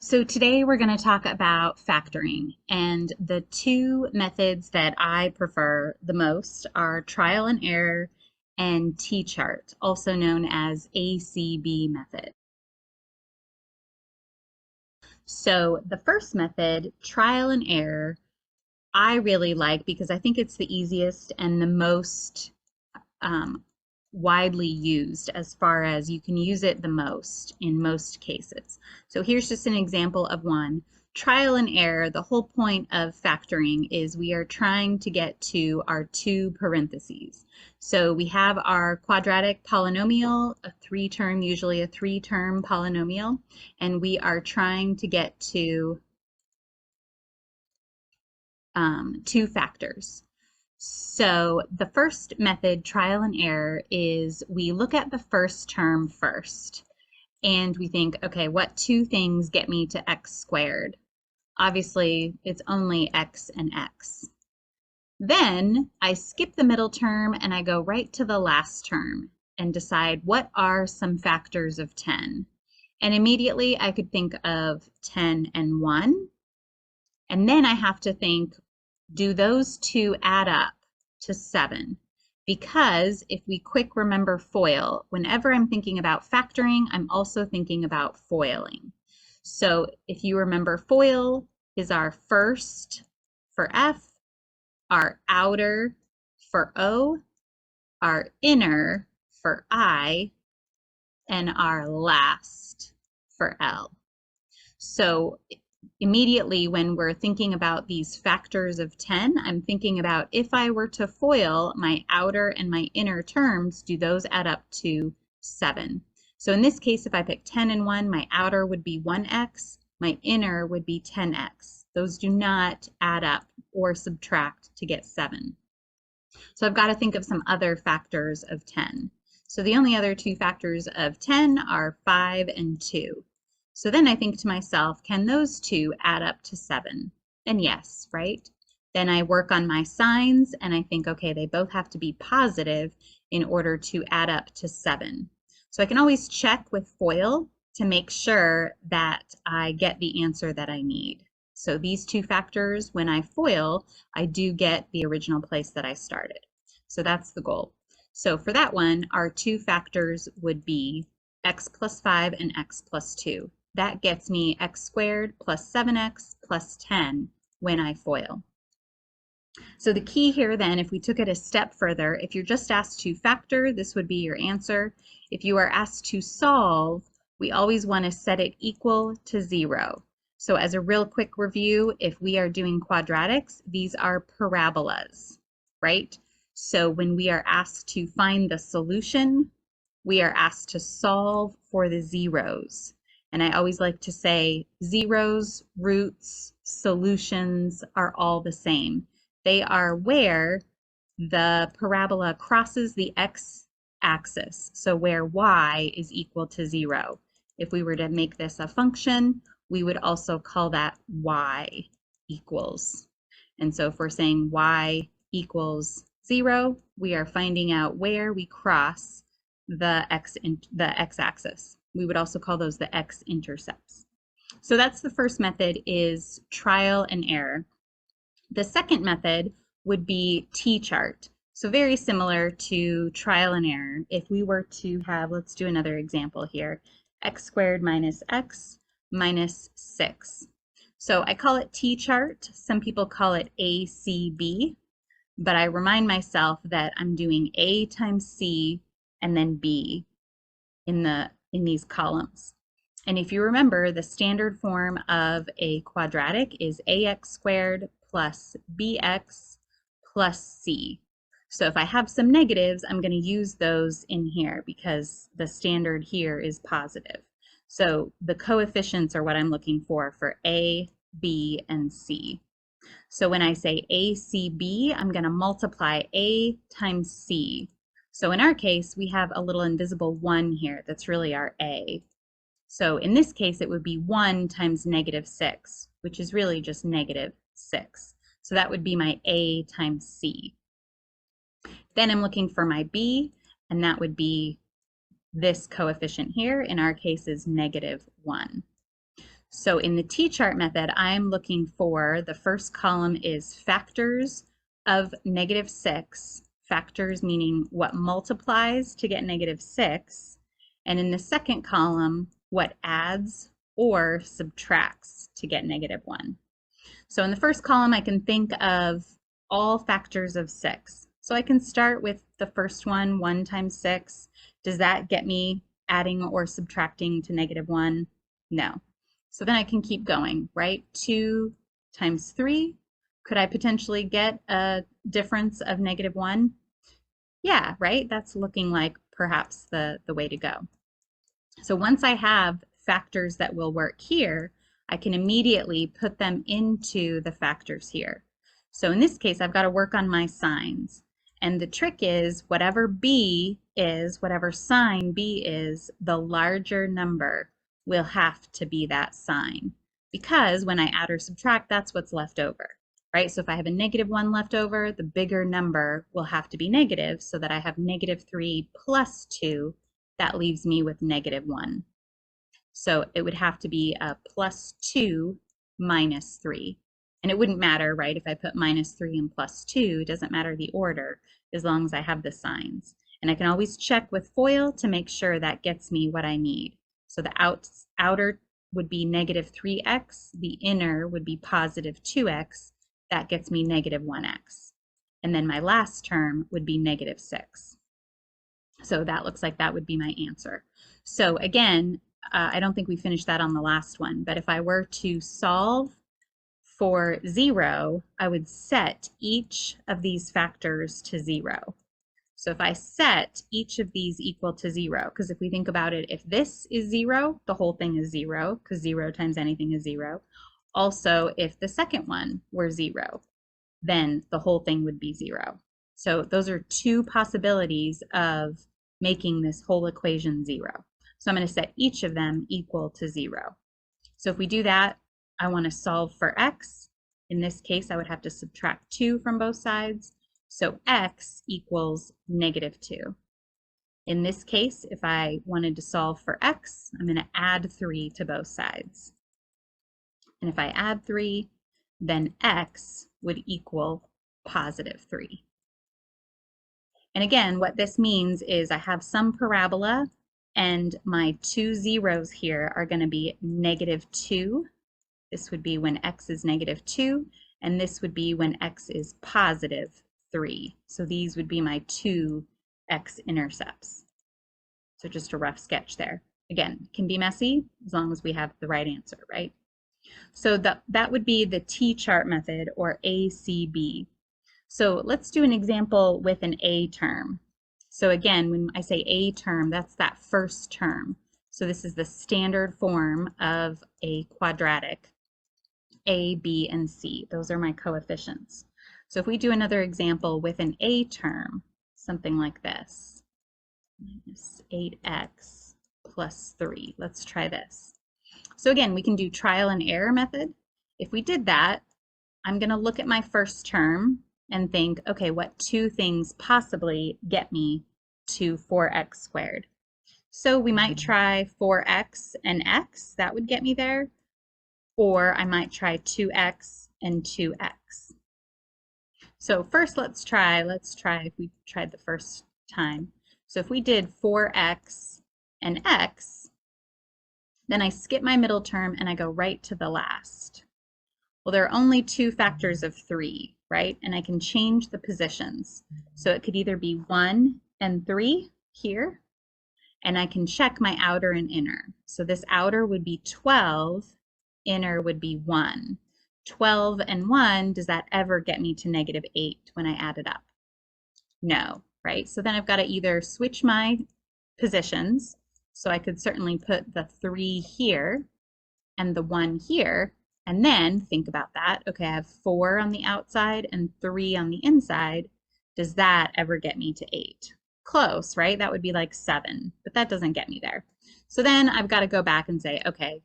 So today we're going to talk about factoring, and the two methods that I prefer the most are trial and error and T-chart, also known as ACB method. So the first method, trial and error, I really like because I think it's the easiest and the most um, widely used as far as you can use it the most in most cases. So here's just an example of one. Trial and error, the whole point of factoring is we are trying to get to our two parentheses. So we have our quadratic polynomial, usually a three-term polynomial, and we are trying to get to two factors. So the first method, trial and error, is we look at the first term first and we think, okay, what two things get me to x squared? Obviously, it's only x and x. Then I skip the middle term and I go right to the last term and decide what are some factors of 10. And immediately I could think of 10 and 1. And then I have to think, do those two add up to 7? Because if we quick remember FOIL, whenever I'm thinking about factoring, I'm also thinking about foiling. So if you remember, FOIL is our first for F, our outer for O, our inner for I, and our last for L. So immediately when we're thinking about these factors of 10, I'm thinking about if I were to FOIL my outer and my inner terms, do those add up to 7? So in this case, if I pick 10 and 1, my outer would be 1x, my inner would be 10x. Those do not add up or subtract to get 7. So I've got to think of some other factors of 10. So the only other two factors of 10 are 5 and 2. So then I think to myself, can those two add up to 7? And yes, right? Then I work on my signs and I think, okay, they both have to be positive in order to add up to 7. So I can always check with FOIL to make sure that I get the answer that I need. So these two factors, when I FOIL, I do get the original place that I started. So that's the goal. So for that one, our two factors would be x plus 5 and x plus 2. That gets me x squared plus 7x plus 10 when I FOIL. So the key here then, if we took it a step further, if you're just asked to factor, this would be your answer. If you are asked to solve, we always want to set it equal to 0. So as a real quick review, if we are doing quadratics, these are parabolas, right? So when we are asked to find the solution, we are asked to solve for the zeros. And I always like to say zeros, roots, solutions are all the same. They are where the parabola crosses the x-axis, so where y is equal to 0. If we were to make this a function, we would also call that y equals. And so if we're saying y equals 0, we are finding out where we cross the x-axis. We would also call those the x-intercepts. So that's the first method, is trial and error. The second method would be T-chart. So very similar to trial and error. If we were to have, let's do another example here, x squared minus x minus 6. So I call it T-chart. Some people call it ACB, but I remind myself that I'm doing A times C and then B in these columns. And if you remember, the standard form of a quadratic is ax squared plus bx plus c. So if I have some negatives, I'm going to use those in here because the standard here is positive. So the coefficients are what I'm looking for a, b, and c. So when I say ACB, I'm going to multiply a times c. So in our case, we have a little invisible 1 here. That's really our a. So in this case, it would be 1 times negative 6, which is really just negative 6. So that would be my a times c. Then I'm looking for my b, and that would be this coefficient here. In our case is negative 1. So in the T-chart method, I'm looking for the first column is factors of -6, factors meaning what multiplies to get -6, and in the second column, what adds or subtracts to get -1. So in the first column, I can think of all factors of 6. So I can start with the first one, 1 times 6. Does that get me adding or subtracting to -1? No. So then I can keep going, right? 2 times 3. Could I potentially get a difference of -1? Yeah, right? That's looking like perhaps the way to go. So once I have factors that will work here, I can immediately put them into the factors here. So in this case, I've got to work on my signs. And the trick is whatever b is, whatever sign b is, the larger number will have to be that sign. Because when I add or subtract, that's what's left over, right? So if I have a -1 left over, the bigger number will have to be negative so that I have -3 plus 2. That leaves me with -1. So it would have to be a +2 minus 3. And it wouldn't matter, right, if I put -3 and +2, it doesn't matter the order as long as I have the signs. And I can always check with FOIL to make sure that gets me what I need. So the outer would be -3x, the inner would be +2x. That gets me -1x. And then my last term would be -6. So that looks like that would be my answer. So again, I don't think we finished that on the last one, but if I were to solve for 0, I would set each of these factors to 0. So if I set each of these equal to 0, because if we think about it, if this is 0, the whole thing is 0, because 0 times anything is 0. Also, if the second one were 0, then the whole thing would be 0. So those are two possibilities of making this whole equation 0. So I'm going to set each of them equal to 0. So if we do that, I want to solve for x. In this case, I would have to subtract 2 from both sides. So x equals -2. In this case, if I wanted to solve for x, I'm going to add 3 to both sides. And if I add 3, then x would equal +3. And again, what this means is I have some parabola, and my two zeros here are going to be -2. This would be when x is -2, and this would be when x is +3. So these would be my two x-intercepts. So just a rough sketch there. Again, it can be messy as long as we have the right answer, right? So that would be the T-chart method, or ACB. So let's do an example with an A term. So again, when I say A term, that's that first term. So this is the standard form of a quadratic. A, B, and C. Those are my coefficients. So if we do another example with an A term, something like this, -8x plus 3. Let's try this. So again, we can do trial and error method. If we did that, I'm going to look at my first term and think, okay, what two things possibly get me to 4x squared? So we might try 4x and x, that would get me there. Or I might try 2x and 2x. So first let's try if we tried the first time. So if we did 4x and x, then I skip my middle term and I go right to the last. Well, there are only two factors of 3, right? And I can change the positions. So it could either be 1 and 3 here, and I can check my outer and inner. So this outer would be 12, inner would be 1. 12 and 1, does that ever get me to -8 when I add it up? No, right? So then I've got to either switch my positions. So I could certainly put the 3 here and the 1 here, and then think about that. Okay, I have 4 on the outside and 3 on the inside. Does that ever get me to 8? Close, right? That would be like 7, but that doesn't get me there. So then I've got to go back and say, okay,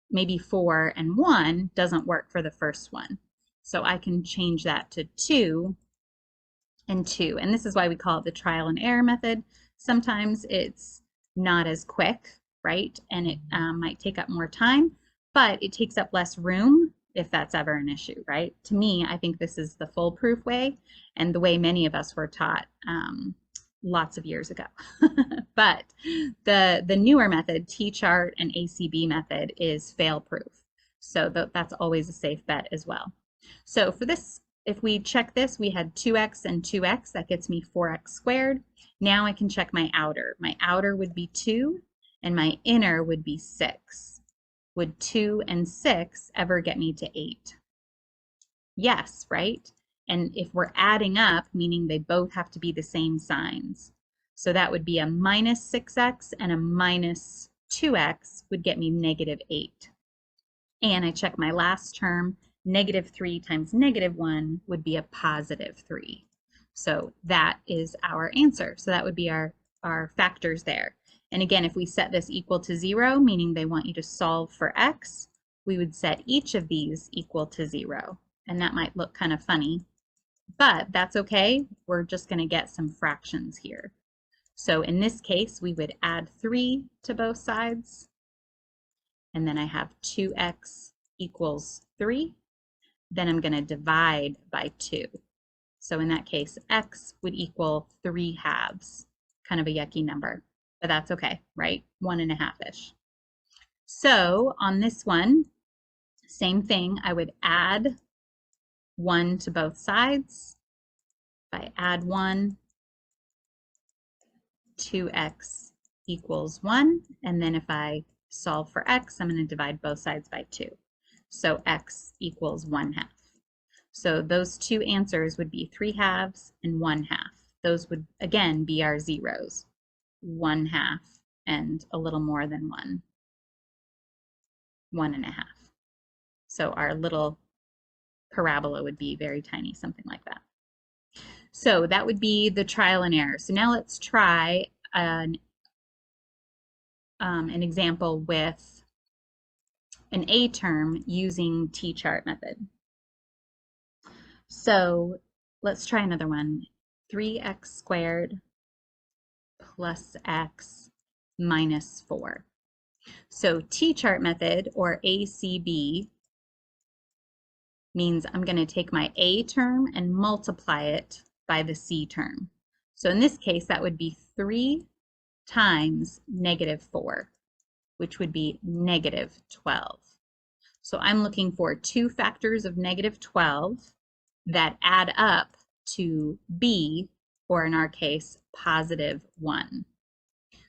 maybe 4 and 1 doesn't work for the first one. So I can change that to 2 and 2. And this is why we call it the trial and error method. Sometimes it's not as quick, right? And it might take up more time. but it takes up less room if that's ever an issue, right? To me, I think this is the foolproof way and the way many of us were taught lots of years ago. But the newer method, T-chart and ACB method, is fail-proof. So that's always a safe bet as well. So for this, if we check this, we had 2x and 2x. That gets me 4x squared. Now I can check my outer. My outer would be 2, and my inner would be 6. Would 2 and 6 ever get me to 8? Yes, right? And if we're adding up, meaning they both have to be the same signs. So that would be a minus 6x and a minus 2x would get me negative 8. And I check my last term, negative 3 times negative 1 would be a positive 3. So that is our answer. So that would be our factors there. And again, if we set this equal to 0, meaning they want you to solve for x, we would set each of these equal to 0. And that might look kind of funny, but that's okay. We're just going to get some fractions here. So in this case, we would add 3 to both sides. And then I have 2x equals 3. Then I'm going to divide by 2. So in that case, x would equal 3/2. Kind of a yucky number, but that's okay, right? 1.5-ish. So on this one, same thing. I would add 1 to both sides. If I add 1, 2x equals 1. And then if I solve for x, I'm going to divide both sides by 2. So x equals 1/2. So those two answers would be 3/2 and 1/2. Those would, again, be our zeros. 1/2 and a little more than 1. 1.5. So our little parabola would be very tiny, something like that. So that would be the trial and error. So now let's try an example with an A term using T-chart method. So let's try another one. 3x squared plus x minus 4. So T-chart method, or ACB, means I'm going to take my A term and multiply it by the C term. So in this case, that would be 3 times negative 4, which would be negative 12. So I'm looking for two factors of negative 12 that add up to B, or in our case, positive 1.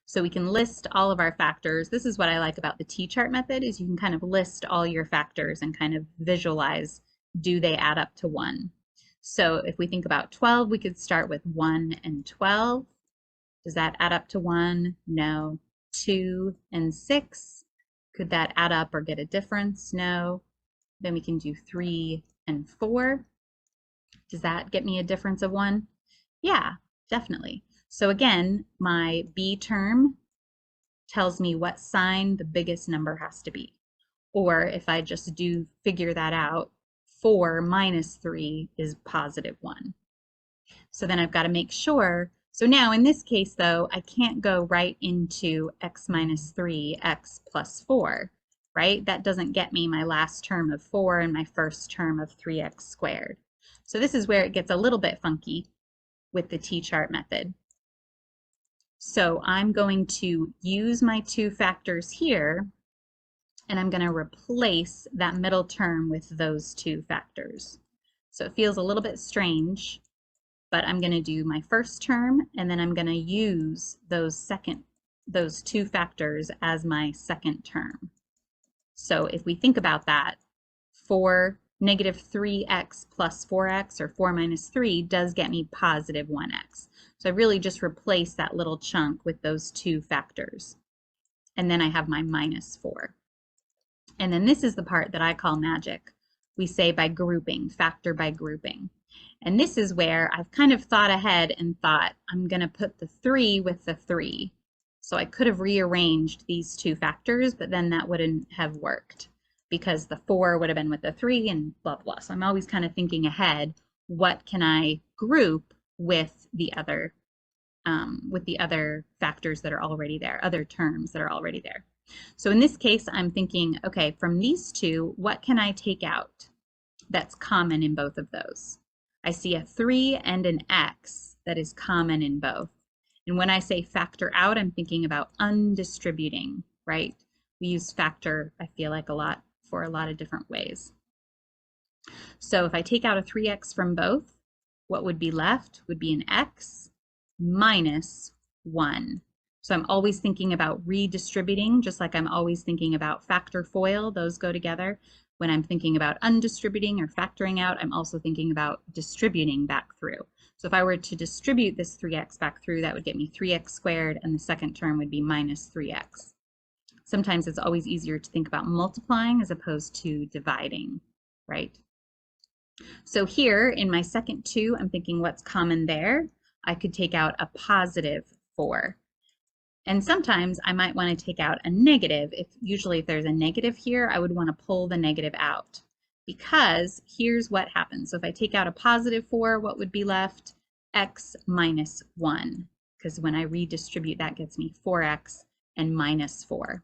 So we can list all of our factors. This is what I like about the T-chart method, is you can kind of list all your factors and kind of visualize, do they add up to 1? So if we think about 12, we could start with 1 and 12. Does that add up to 1? No. 2 and 6. Could that add up or get a difference? No. Then we can do 3 and 4. Does that get me a difference of 1? Yeah, definitely. So again, my B term tells me what sign the biggest number has to be. Or if I just do figure that out, 4 minus 3 is positive 1. So then I've got to make sure. So now in this case, though, I can't go right into x minus 3, x plus 4, right? That doesn't get me my last term of 4 and my first term of 3x squared. So this is where it gets a little bit funky with the T-chart method. So I'm going to use my two factors here, and I'm going to replace that middle term with those two factors. So it feels a little bit strange, but I'm going to do my first term, and then I'm going to use those two factors as my second term. So if we think about that, for negative 3x plus 4x, or 4 minus 3, does get me positive 1x. So I really just replace that little chunk with those two factors. And then I have my minus 4. And then this is the part that I call magic. We say by grouping, factor by grouping. And this is where I've kind of thought ahead and thought, I'm going to put the 3 with the 3. So I could have rearranged these two factors, but then that wouldn't have worked, because the 4 would have been with the 3 and blah, blah. So I'm always kind of thinking ahead, what can I group with the other factors that are already there, other terms that are already there. So in this case, I'm thinking, okay, from these two, what can I take out that's common in both of those? I see a 3 and an x that is common in both. And when I say factor out, I'm thinking about undistributing, right? We use factor, I feel like, a lot for a lot of different ways. So if I take out a 3x from both, what would be left would be an x minus 1. So I'm always thinking about redistributing, just like I'm always thinking about factor FOIL. Those go together. When I'm thinking about undistributing or factoring out, I'm also thinking about distributing back through. So if I were to distribute this 3x back through, that would get me 3x squared, and the second term would be minus 3x. Sometimes it's always easier to think about multiplying as opposed to dividing, right? So here in my second 2, I'm thinking what's common there? I could take out a positive 4. And sometimes I might want to take out a negative. Usually if there's a negative here, I would want to pull the negative out, because here's what happens. So if I take out a positive 4, what would be left? X minus 1, because when I redistribute, that gets me 4x and minus 4.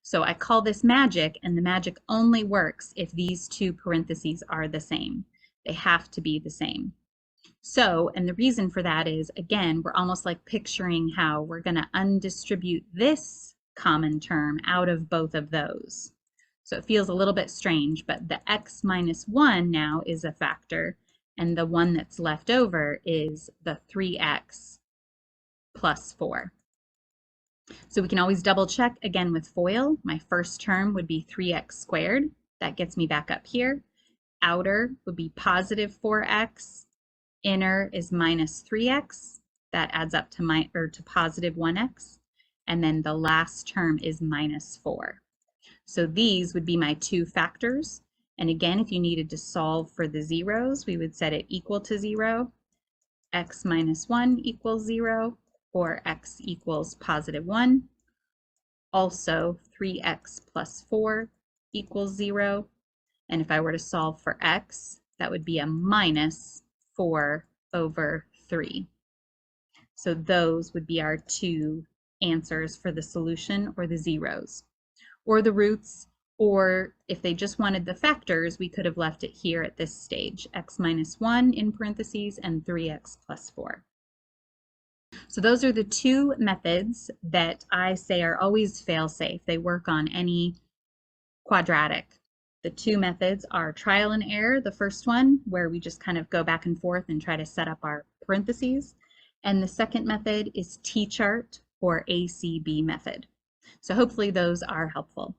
So I call this magic, and the magic only works if these two parentheses are the same. They have to be the same. So, and the reason for that is, again, we're almost like picturing how we're going to undistribute this common term out of both of those. So it feels a little bit strange, but the x minus 1 now is a factor, and the one that's left over is the 3x plus 4. So we can always double check again with FOIL. My first term would be 3x squared. That gets me back up here. Outer would be positive 4x. Inner is minus 3x. That adds up to positive 1x. And then the last term is minus 4. So these would be my two factors. And again, if you needed to solve for the zeros, we would set it equal to 0. X minus 1 equals 0, or x equals positive 1. Also, 3x plus 4 equals 0. And if I were to solve for x, that would be a minus 4 over 3. So those would be our two answers for the solution, or the zeros, or the roots, or if they just wanted the factors, we could have left it here at this stage, x minus 1 in parentheses and 3x plus 4. So those are the two methods that I say are always fail-safe. They work on any quadratic. The two methods are trial and error, the first one, where we just kind of go back and forth and try to set up our parentheses. And the second method is T-chart, or ACB method. So hopefully those are helpful.